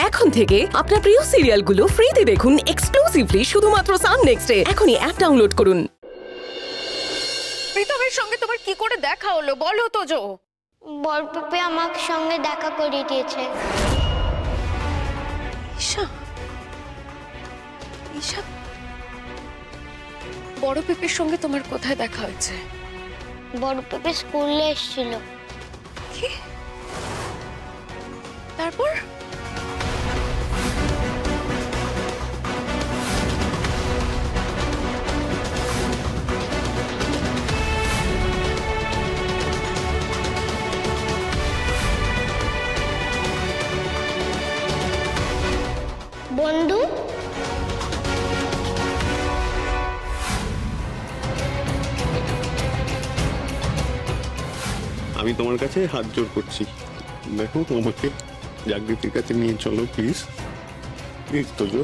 এখন থেকে আপনার প্রিয় সিরিয়ালগুলো ফ্রিতে দেখুন এক্সক্লুসিভলি শুধুমাত্র সান নেক্সটে। এখনই অ্যাপ ডাউনলোড করুন। প্রীতমের সঙ্গে তোমার কি করে দেখা হলো বলো তো জো। বড়পিপি আমার সঙ্গে দেখা করিয়ে দিয়েছে। ঈশা, ঈশা, বড় পিপির সঙ্গে তোমার কোথায় দেখা হয়েছে? বড়পিপি স্কুলে এসেছিল। কি? তারপর? বন্ধু, আমি তোমার কাছে হাত জোর করছি, দেখো তোমাকে জাগৃতির কাছে নিয়ে চলো প্লিজ, প্লিজ তোজো।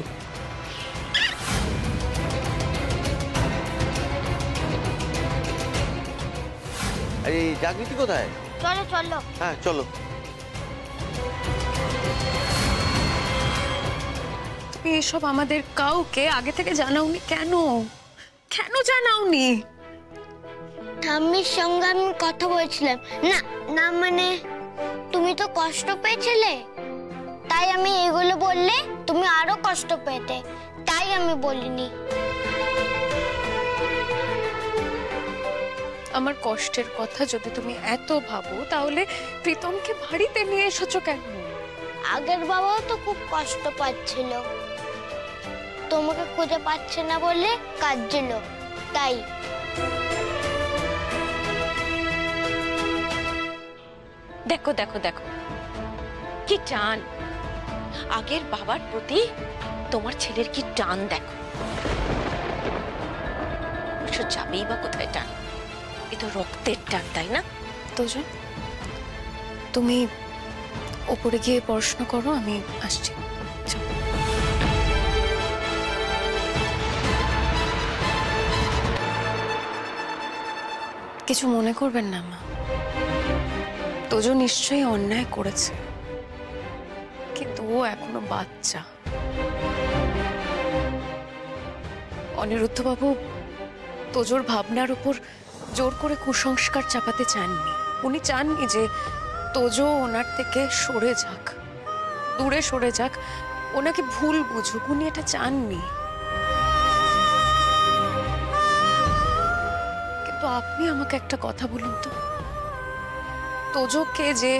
এই জাগৃতি কোথায়? চলো চলো। হ্যাঁ চলো। তুমি এসব আমাদের কাউকে আগে থেকে জানাওনি কেন? কেন জানাওনি? ঠাম্মির সঙ্গে আমি কথা বলছিলাম না, না মানে তুমি তো কষ্ট পেয়েছিলে, তাই আমি এগুলো বললে তুমি আরো কষ্ট পেতে, তাই আমি বলিনি। আমার কষ্টের কথা যদি তুমি এত ভাবো তাহলে প্রীতমকে বাড়িতে নিয়ে এসেছো কেন? আগের বাবাও তো খুব কষ্ট পাচ্ছিল, তোমাকে খুঁজে পাচ্ছে না বলে কাঁদছিল, তাই। দেখো দেখো দেখো কি টান, আগের বাবার প্রতি তোমার ছেলের কি টান দেখো। যাবেই বা কোথায় টান, এ তো রক্তের টান, তাই না? তোজো, তুমি ওপরে গিয়ে পড়াশোনা করো, আমি আসছি। কিছু মনে করবেন না মা, তোজো নিশ্চয়ই অন্যায় করেছে, কিন্তু ও এখনো বাচ্চা। অনিরুদ্ধবাবু তোজোর ভাবনার উপর জোর করে কুসংস্কার চাপাতে চাননি। উনি চাননি যে তোজো ওনার থেকে সরে যাক, দূরে সরে যাক, ওনাকে ভুল বুঝুক, উনি এটা চাননি। কিন্তু আপনি আমাকে একটা কথা বলুন তো, তোজোকে যে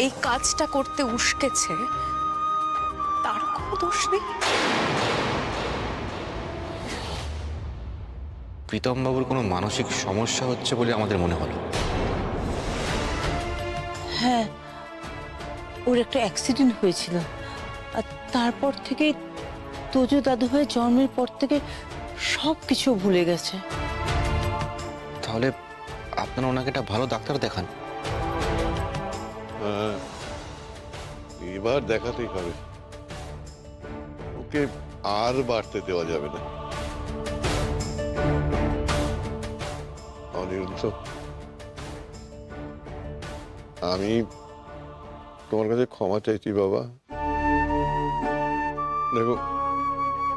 এই কাজটা করতে উস্কেছে তার কোনো দোষ নেই? প্রীতম বাবুর কোনো মানসিক সমস্যা হচ্ছে বলে আমাদের মনে হলো। হ্যাঁ, ওর একটা অ্যাক্সিডেন্ট হয়েছিল, আর তারপর থেকে তোজো দাদু ভাই জন্মের পর থেকে সব কিছু ভুলে গেছে। তাহলে আপনারা ওনাকে একটা ভালো ডাক্তার দেখান। এবার দেখাতেই হবে, ওকে আর বাড়তে দেওয়া যাবে না। অনিরুদ্ধ, আমি তোমার কাছে ক্ষমা চাইছি বাবা। দেখো,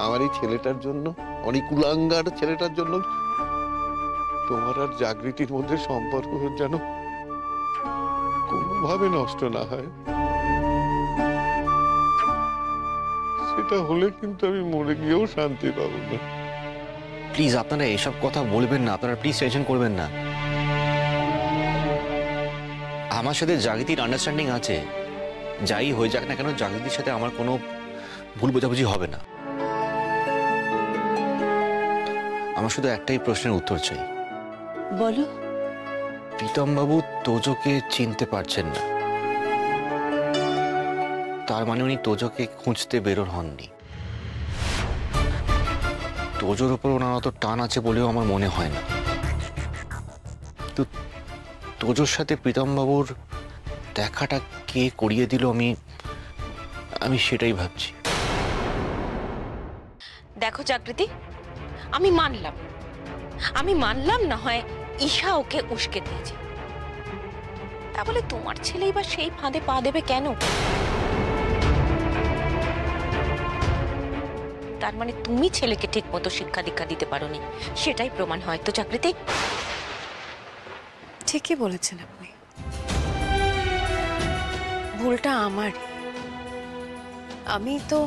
আমার এই ছেলেটার জন্য, অনেক কুলাঙ্গার ছেলেটার জন্য তোমার আর জাগৃতির মধ্যে সম্পর্ক যেন কোনোভাবে নষ্ট না হয়। সেটা হলে কিন্তু আমি মরে গিয়েও শান্তি পাবো না। প্লিজ আপনারা এসব কথা বলবেন না, আপনারা প্লিজ টেনশন করবেন না। আমার সাথে জাগৃতির আন্ডারস্ট্যান্ডিং আছে, যাই হয়ে যাক না কেন জাগৃতির সাথে আমার কোনো ভুল বোঝাবুঝি হবে না। আমার শুধু একটাই প্রশ্নের উত্তর চাই। বলো। প্রীতম বাবু তোজোকে চিনতে পারছেন না, তার মানে উনি তোজোকে খুঁজতে বেরোর হননি। তোজোর উপর ওনার অত টান আছে বলেও আমার মনে হয় না। তো তোজোর সাথে প্রীতম বাবুর দেখাটা কে করিয়ে দিল, আমি সেটাই ভাবছি। দেখো জাগৃতি, আমি মানলাম না হয় ঈশা ওকে উস্কে দিয়েছে, তা বলে তোমার ছেলেই বা সেই ফাঁদে পা দেবে কেন? তার মানে তুমি ছেলেকে ঠিক মতো শিক্ষা দীক্ষা দিতে পারোনি, সেটাই প্রমাণ হয় তো জাগৃতি? ঠিকই বলেছেন আপনি, ভুলটা আমার। আমি তো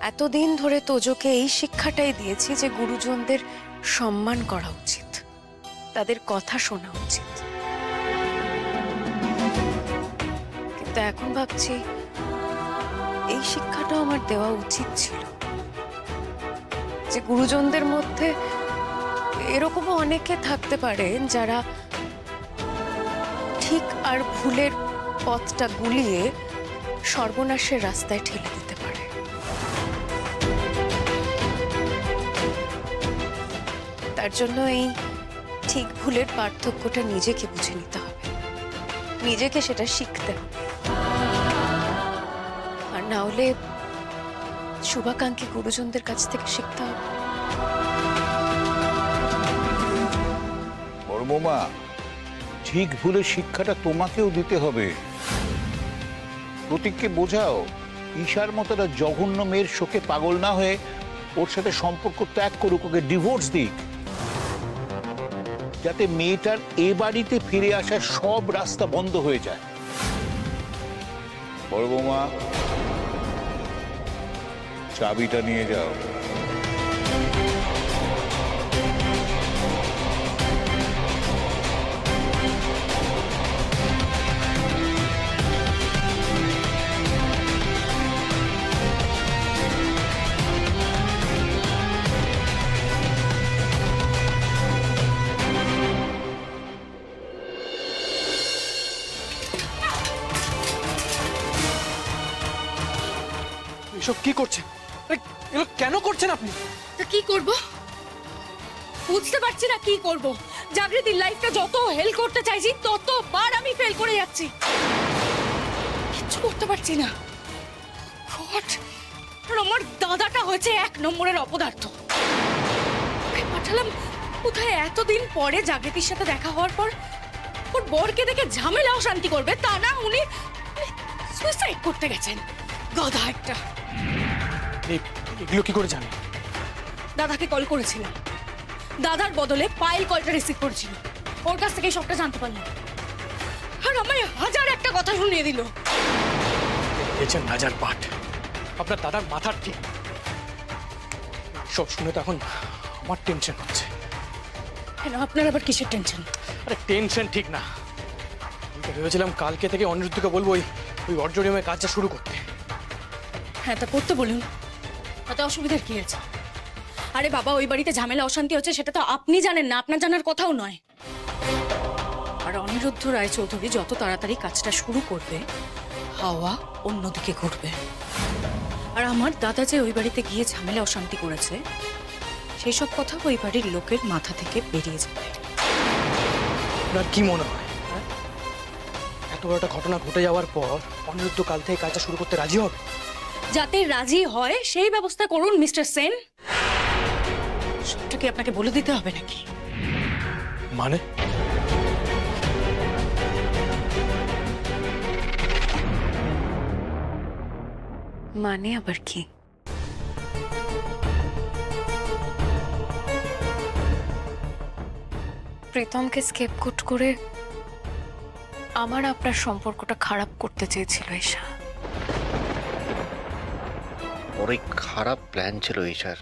এতদিন ধরে তোজোকে এই শিক্ষাটাই দিয়েছি যে গুরুজনদের সম্মান করা উচিত, তাদের কথা শোনা উচিত। কিন্তু এখন ভাবছি এই শিক্ষাটাও আমার দেওয়া উচিত ছিল, যে গুরুজনদের মধ্যে এরকমও অনেকে থাকতে পারেন যারা ঠিক আর ভুলের পথটা গুলিয়ে সর্বনাশের রাস্তায় ঠেলে দিতে পারে। তার জন্য এই ঠিক ভুলের পার্থক্যটা নিজেকে বুঝে নিতে হবে, নিজেকে সেটা শিখতে হবে। আর না হলে শুভাকাঙ্ক্ষী গুরুজনদের কাছ থেকে শিখতে হবে। বড় বৌমা, ঠিক ভুলের শিক্ষাটা তোমাকেও দিতে হবে। প্রতীককে বোঝাও ঈশার মতো একটা জঘন্য মেয়ের শোকে পাগল না হয়ে ওর সাথে সম্পর্ক ত্যাগ করুক, ওকে ডিভোর্স দিক, যাতে মেয়েটার এ বাড়িতে ফিরে আসার সব রাস্তা বন্ধ হয়ে যায়। বড় বৌমা, চাবিটা নিয়ে যাও। এসব কি করছেন? এগুলো কেন করছেন আপনি? তো কি করব, বুঝতে পারছি না কি করব। জাগৃতির লাইফটা যত হেল করতে চাইছি ততবার আমি ফেল করে যাচ্ছি, কিচ্ছু করতে পারছি না। আমার দাদাটা হয়েছে 1 নম্বরের অপদার্থ। ওকে পাঠালাম কোথায় এতদিন পরে জাগৃতির সাথে দেখা হওয়ার পর ওর বরকে দেখে ঝামেলাও শান্তি করবে, তা না উনি সুইসাইড করতে গেছেন। গাধা একটা। এগুলো কি করে জানেন? দাদাকে কল করেছিলাম, দাদার বদলে পায়েল কলটা রিসিভ করেছিল, ওর কাছ থেকে সবটা জানতে পারলাম। আর আমায় 1000 একটা কথা শুনিয়ে দিল। দেখেছেন রাজার পাঠ, আপনার দাদার মাথার ঠিক। সব শুনে তো এখন আমার টেনশন হচ্ছে। কেন, আপনার আবার কিসের টেনশন? আরে টেনশন ঠিক না, ভেবেছিলাম কালকে থেকে অনিরুদ্ধকে বলবো ওই অডিটোরিয়ামে কাজটা শুরু করতে। হ্যাঁ, তা করতে বলুন, তাতে অসুবিধার কি আছে? আরে বাবা, ওই বাড়িতে ঝামেলা অশান্তি হচ্ছে সেটা তো আপনি জানেন না, আপনার জানার কথাও নয়। আর অনিরুদ্ধ রায়চৌধুরী যত তাড়াতাড়ি কাজটা শুরু করবে, হাওয়া অন্যদিকে ঘুরবে। আর আমার দাদা যে ওই বাড়িতে গিয়ে ঝামেলা অশান্তি করেছে, সেই সব কথা ওই বাড়ির লোকের মাথা থেকে বেরিয়ে যাবে। আপনার কি মনে হয় এত বড় একটা ঘটনা ঘটে যাওয়ার পর অনিরুদ্ধ কাল থেকে কাজটা শুরু করতে রাজি হবে? যাতে রাজি হয় সেই ব্যবস্থা করুন মিস্টার সেন। সবটা কি আপনাকে বলে দিতে হবে নাকি? মানে? মানে আবার কি? প্রীতমকে স্কেপগোট করে আমার আপনার সম্পর্কটা খারাপ করতে চেয়েছিল ঈশা। ওর এই খারাপ প্ল্যান ছিল ঈশার।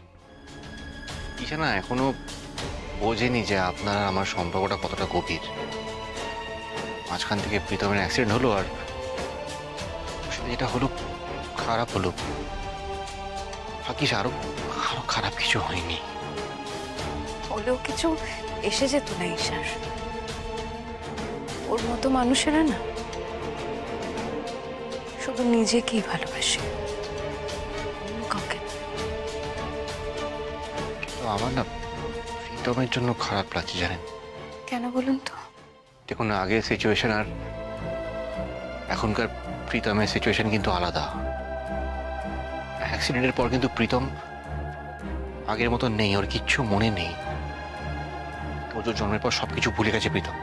ঈশা না এখনো বোঝেনি যে আপনার আমার সম্পর্কটা কতটা গভীর। মাঝখান থেকে প্রীতমের অ্যাক্সিডেন্ট হলো, আর সেটা যেটা হলো খারাপ হলো, বাকি আরো খারাপ কিছু হয়নি। হলেও কিছু এসে যেত না ঈশার। ওর মতো মানুষেরা না শুধু নিজেকেই ভালোবাসে, কাউকে। কিন্তু আমার না প্রীতমের জন্য খারাপ লাগছে, জানেন কেন বলুন তো? দেখুন, আগের সিচুয়েশন আর এখনকার প্রীতমের সিচুয়েশন কিন্তু আলাদা। অ্যাক্সিডেন্টের পর কিন্তু প্রীতম আগের মতো নেই, ওর কিচ্ছু মনে নেই। তোজোর জন্মের পর সবকিছু ভুলে গেছে প্রীতম।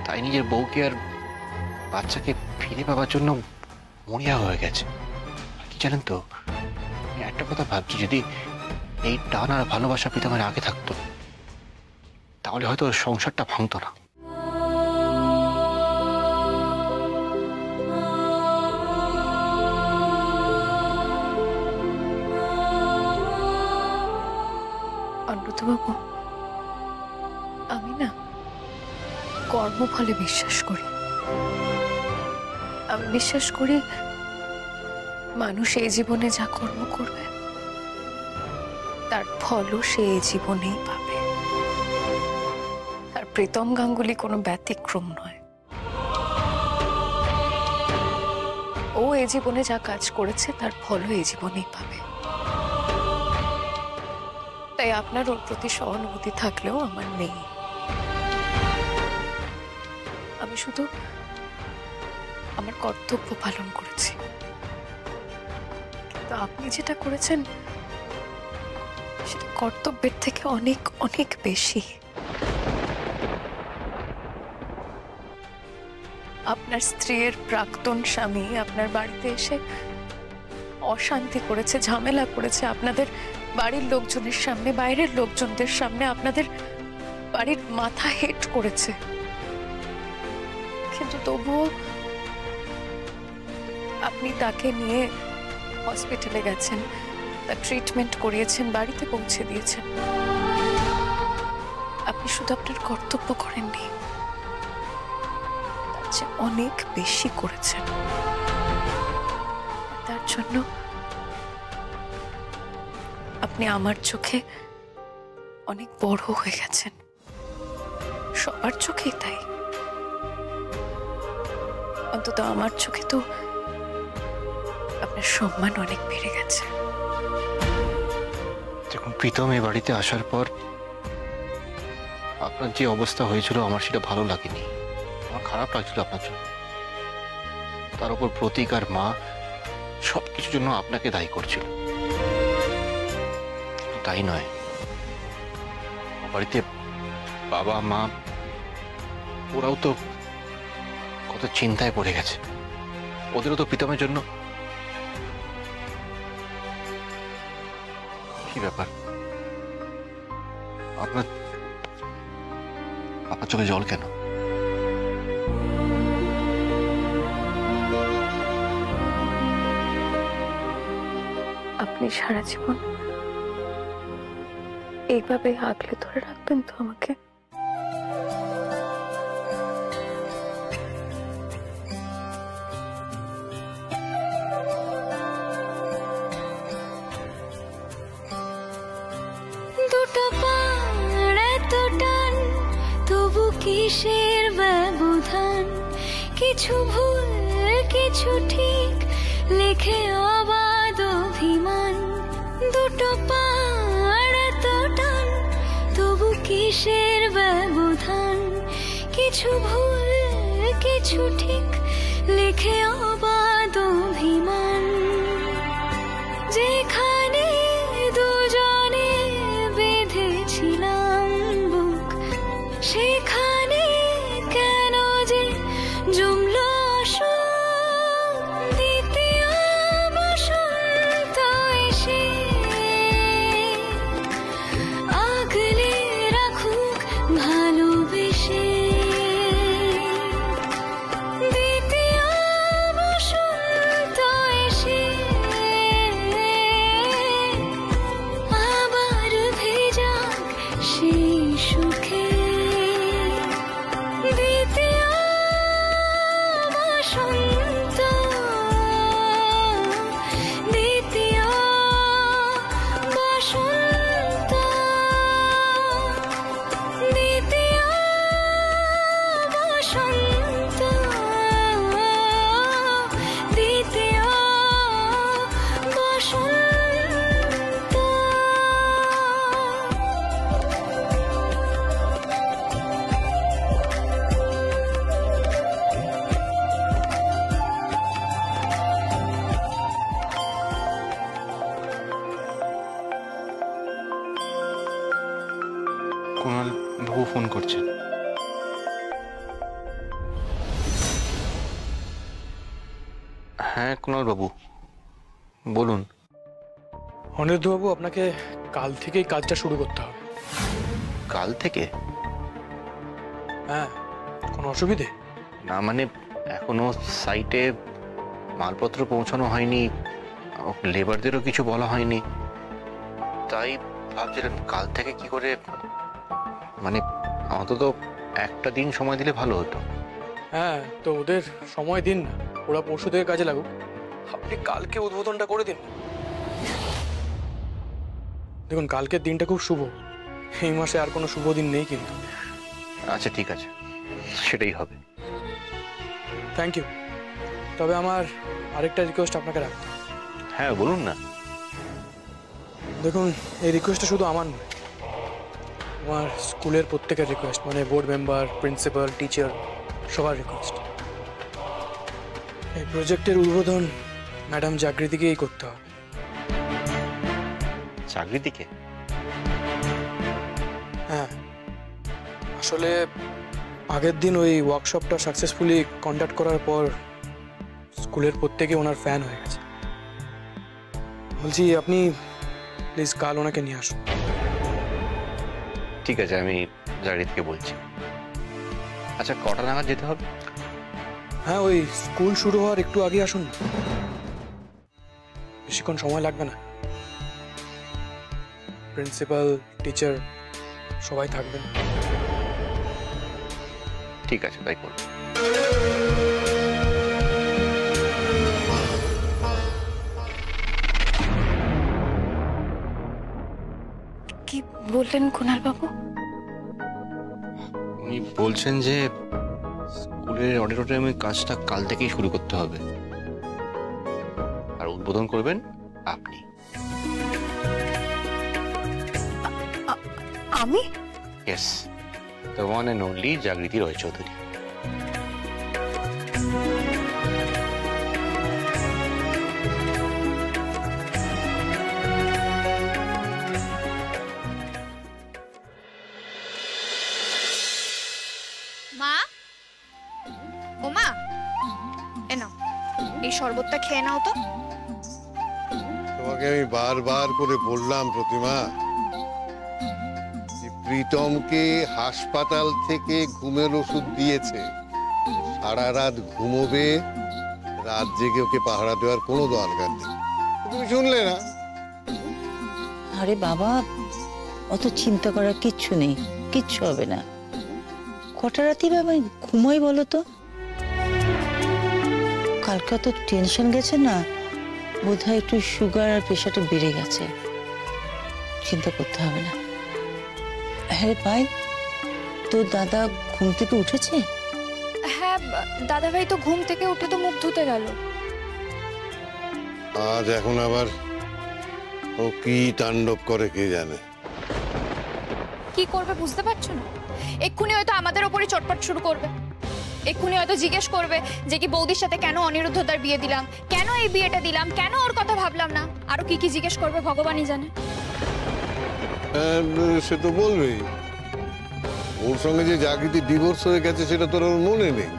তাই নিজের বউকে আর বাচ্চাকে ফিরে পাওয়ার জন্য মরিয়া হয়ে গেছে। কি জানেন তো, একটা কথা ভাবছি, যদি এই টান আর ভালোবাসা প্রীতমের আগে থাকতো তাহলে হয়তো সংসারটা ভাঙতো না। অনুব্রতবাবু, আমি না কর্মফলে বিশ্বাস করি। আমি বিশ্বাস করি মানুষ এই জীবনে যা কর্ম করবে তার ফলও সে এই জীবনেই পাবে। আর প্রীতম গাঙ্গুলি কোনো ব্যতিক্রম নয়। ও এই জীবনে যা কাজ করেছে তার ফলও এই জীবনেই পাবে। তাই আপনার ওর প্রতি সহানুভূতি থাকলেও আমার নেই। আমি শুধু আমার কর্তব্য পালন করেছি। কিন্তু আপনি যেটা করেছেন সেটা কর্তব্যের থেকে অনেক অনেক বেশি। আপনার স্ত্রীর প্রাক্তন স্বামী আপনার বাড়িতে এসে অশান্তি করেছে, ঝামেলা করেছে, আপনাদের বাড়ির লোকজনের সামনে, বাইরের লোকজনদের সামনে আপনাদের বাড়ির মাথা হেট করেছে। কিন্তু তবুও আপনি তাকে নিয়ে হসপিটালে গেছেন, তার ট্রিটমেন্ট করিয়েছেন, বাড়িতে পৌঁছে দিয়েছেন। আপনি শুধু আপনার কর্তব্য করেননি, তার চেয়ে অনেক বেশি করেছেন। তার জন্য আপনি আমার চোখে অনেক বড় হয়ে গেছেন, সবার চোখেই তাই। অন্তত আমার চোখে তো আপনার সম্মান অনেক বেড়ে গেছে। যখন প্রীতম এই বাড়িতে আসার পর আপনার যে অবস্থা হয়েছিল আমার সেটা ভালো লাগেনি, আমার খারাপ লাগছিল আপনার জন্য। তার উপর প্রতীক আর মা সবকিছুর জন্য আপনাকে দায়ী করছিল। তাই নয়, বাড়িতে বাবা মা ওরাও তো কত চিন্তায় পড়ে গেছে। ওদেরও তো প্রীতমের জন্য। কি ব্যাপার, আপনার চোখে জল কেন? আপনি সারা জীবন এইভাবে আগলে ধরে রাখবেন তো আমাকে? দুটো পাড় এত টান, তবু কিসের ব্যবধান? কিছু ভুল কিছু ঠিক, লেখে অবাধ অভিমান। দুটো পাড় এত টান, তবু কিসের ব্যবধান? কিছু ভুল কিছু ঠিক, লেখে অবাধ অভিমান। যেখানে দুজনে বেঁধেছিলাম বুক, সেখানে কেন যে জমলো অসুখ? দ্বিতীয় বসন্ত এসে আগলে রাখুক ভালোবেসে। দ্বিতীয় বসন্ত এসে আবার ভেজাক সেই সুখে। দ্বিতীয় বসন্ত, দ্বিতীয় বসন্ত, দ্বিতীয় বসন্ত, দ্বিতীয় বসন্ত। কুণাল বাবু ফোন করছেন। হ্যাঁ কুণাল বাবু বলুন। অনিরুদ্ধবাবু, আপনাকে কাল থেকেই কাজটা শুরু করতে হবে। কাল থেকে? হ্যাঁ, কোনো অসুবিধে? না মানে এখনো সাইটে মালপত্র পৌঁছানো হয়নি, লেবারদেরও কিছু বলা হয়নি, তাই ভাবছিলাম কাল থেকে কি করে, মানে অন্তত একটা দিন সময় দিলে ভালো হতো। হ্যাঁ, তো ওদের সময় দিন না, ওরা পরশু থেকে কাজে লাগুক। আপনি কালকে উদ্বোধনটা করে দিন। দেখুন, কালকের দিনটা খুব শুভ, এই মাসে আর কোনো শুভ দিন নেই কিন্তু। আচ্ছা ঠিক আছে, সেটাই হবে। Thank you. তবে আমার আরেকটা রিকোয়েস্ট আপনাকে রাখতে। হ্যাঁ বলুন না। দেখুন, এই রিকোয়েস্টটা শুধু আমার নয়, আমার স্কুলের প্রত্যেকের রিকোয়েস্ট, মানে বোর্ড মেম্বার, প্রিন্সিপাল, টিচার, সবার রিকোয়েস্ট। এই প্রজেক্টের উদ্বোধন ম্যাডাম জাগৃতিকেই করতে হবে। জাগৃতিকে? হ্যাঁ, আসলে আগের দিন ওই ওয়ার্কশপটা সাকসেসফুলি কন্ডাক্ট করার পর স্কুলের প্রত্যেকে ওনার ফ্যান হয়ে গেছে। বলছি, আপনি প্লিজ কাল ওনাকে নিয়ে আসুন। ঠিক আছে, আমি জাগৃতিকে বলছি। আচ্ছা, কটা নাগাদ যেতে হবে? হ্যাঁ, ওই স্কুল শুরু হওয়ার একটু আগে আসুন, বেশিক্ষণ সময় লাগবে না। প্রিন্সিপাল, টিচার সবাই থাকবেন। ঠিক আছে, তাই করব। কি বললেন কুণাল বাবু? উনি বলছেন যে স্কুলের অডিটোরিয়ামে কাজটা কাল থেকেই শুরু করতে হবে, আর উদ্বোধন করবেন আপনি। আমি? Yes, the one and only Jagriti Roy Chowdhury. মা, ও মা, এ নাও, এই শরবতটা খেয়ে নাও তো। তোমাকে আমি বারবার করে বললাম প্রতিমা, প্রীতমকে হাসপাতাল থেকে ঘুমের ওষুধ দিয়েছে, সারা রাত ঘুমোবে, রাত জেগে ওকে পাহারা দেওয়ার কোনো দরকার নেই। তুমি শুনলে না? আরে বাবা, অত চিন্তা করার কিচ্ছু নেই, কিচ্ছু হবে না। কটা রাতি বাবা ঘুমোই বলো তো? কালকে তো টেনশন গেছে না, বোধহয় একটু সুগার আর প্রেশারটা বেড়ে গেছে, চিন্তা করতে হবে না। হ্যাঁ ভাই, তোর দাদা ঘুম থেকে উঠেছে? হ্যাঁ, দাদা ভাই তো ঘুম থেকে উঠে তো মুখ ধুতে গেল। আজ এখন আবার ও কি তাণ্ডব করে কে জানে। কি করবে বুঝতে পারছো না? এক্ষুনি হয়তো আমাদের ওপরই চটপট শুরু করবে। এক্ষুনি হয়তো জিজ্ঞেস করবে যে কি বৌদির সাথে কেন অনিরুদ্ধদার বিয়ে দিলাম, কেন এই বিয়েটা দিলাম, কেন ওর কথা ভাবলাম না, আরো কি কি জিজ্ঞেস করবে ভগবানই জানে। সে তো বলবেই, ওর সঙ্গে যে জাগৃতি ডিভোর্স হয়ে গেছে সেটা তোর ওর মনে নেই।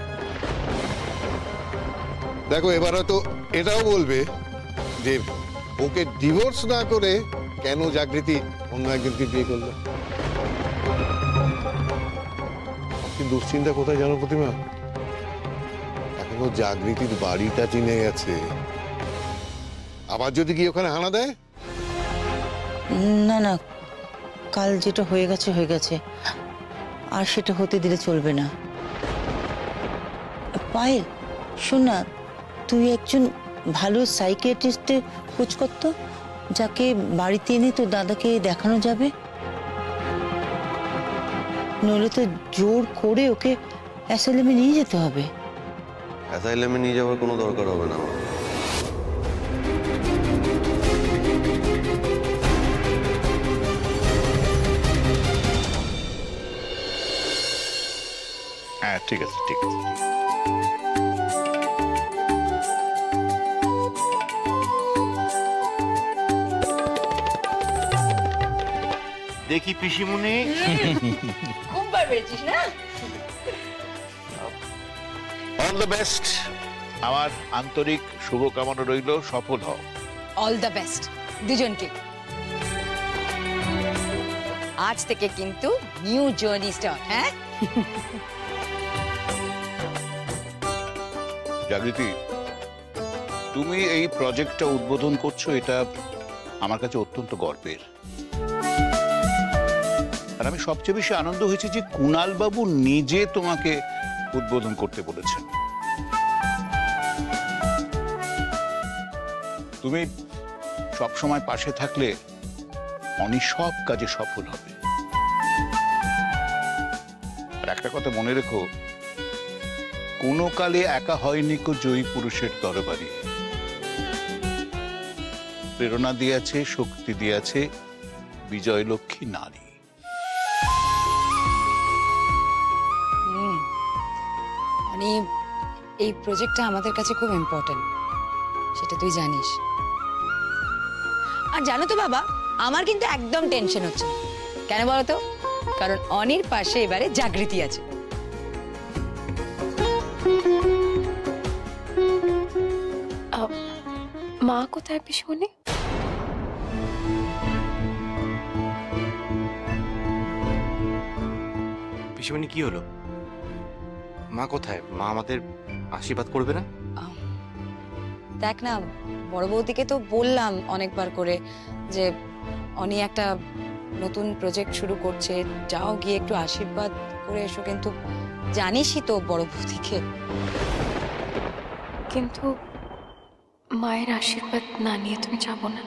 দেখো, এবার হয়তো এটাও বলবে যে ওকে ডিভোর্স না করে কেন জাগৃতি অন্য একজনকে বিয়ে করলো। কিন্তু দুশ্চিন্তা কোথায় জানো প্রতিমা? এখনো জাগৃতির বাড়িটা চিনে গেছে, আবার যদি কি ওখানে হানা দেয়? না না, কাল যেটা হয়ে গেছে হয়ে গেছে, আর সেটা হতে দিলে চলবে না। পায়েল, শোন না, তুই একজন ভালো সাইকিয়াট্রিস্টের খোঁজ করতো, যাকে বাড়িতে এনে তোর দাদাকে দেখানো যাবে। নইলে তো জোর করে ওকে অ্যাসাইলামে নিয়ে যেতে হবে। অ্যাসাইলামে নিয়ে যাওয়ার কোনো দরকার হবে না। হ্যাঁ ঠিক আছে, ঠিক আছে। দেখি পিসিমুনি, ঘুম পার পেয়েছিস না? All the best. আমার আন্তরিক শুভকামনা রইল, সফল হও। অল দ্য বেস্ট দুজনকে। আজ থেকে কিন্তু নিউ জার্নি স্টার্ট। হ্যাঁ জাগৃতি, তুমি এই প্রজেক্টটা উদ্বোধন করছো, এটা আমার কাছে অত্যন্ত গর্বের। আর আমি সবচেয়ে বেশি আনন্দ হয়েছে যে কুণাল বাবু নিজে তোমাকে উদ্বোধন করতে বলেছেন। তুমি সবসময় পাশে থাকলে অনি সব কাজে সফল হবে। আর একটা কথা মনে রেখো, কোনো কালে একা হয়নি কো জয়ী পুরুষের তরবারি। প্রেরণা দিয়েছে, শক্তি দিয়েছে বিজয়লক্ষ্মী নারী। অনি, এই প্রজেক্টটা আমাদের কাছে খুব ইম্পর্টেন্ট, সেটা তুই জানিস। আর জানো তো বাবা, আমার কিন্তু একদম টেনশন হচ্ছে না। কেন বলো তো? কারণ অনির পাশে এবারে জাগৃতি আছে। মা কোথায় পিসিমণি? পিসিমণি কি হলো? মা কোথায়? মা আমাদের আশীর্বাদ করবে না? দেখ না, বড় বৌদিকে তো বললাম অনেকবার করে যে অনি একটা নতুন প্রজেক্ট শুরু করছে, যাও গিয়ে একটু আশীর্বাদ করে এসো। কিন্তু জানিসই তো বড় বৌদিকে। কিন্তু মায়ের আশীর্বাদ না নিয়ে তুমি যাবো না।